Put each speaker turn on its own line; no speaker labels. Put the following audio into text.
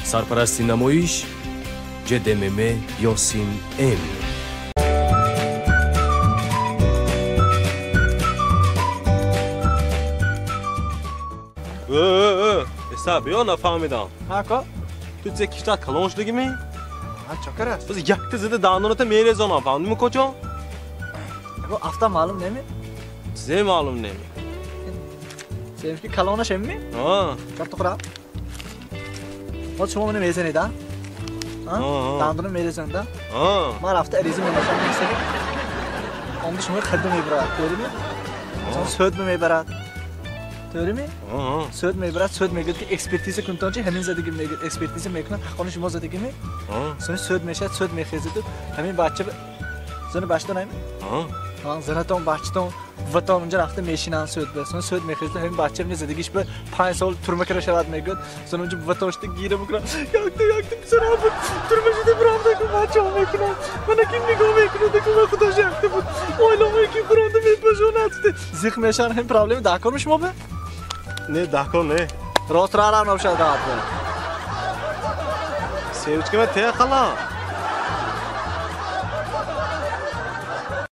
سرپرستی نمایش جدمم یاسین ام.
حساب یا نفهمیدم.
ها
تو چه کشت کلانش دیگه می؟
ها چکره
بس یک تزده دانونت میره زنم فهمیدم کجا؟
اگه افتا معلوم نمی
چه معلوم نمی؟
سیمش کی کلانش می؟
ها
کارت خورا ما شما منو میزنید ها داندون میزنید
ها
ما رفته عریضه میشم میسه اون شما خدمت میبرد داریم مثلا سود میبرد داریم سود میبرد سود میگه که اکسپرتیز کنتونچه همین زدگی میگه اکسپرتیز میکنه خانم شما زدگی می سن سود میشه سود میخیزه تو همین بچه زن بچه نمی زنتون بچه‌تون وطن اونجا رفته میشینن سود بسن سود میخیزه همین بچه می زدگیش به 5 سال ترمه کرده شود میگه زن اونجا وطنش گیره میکنه یک بسرا بود ترمه شده برام که بچه ها میکنه من کی نگاه میکنه که من خودش یخته بود اولا کی برنده میپشونه است زخم میشن هم پرابلم داکار شما به
نه داکار نه
راست را نمیشه داد
سیرچ که من ته خلا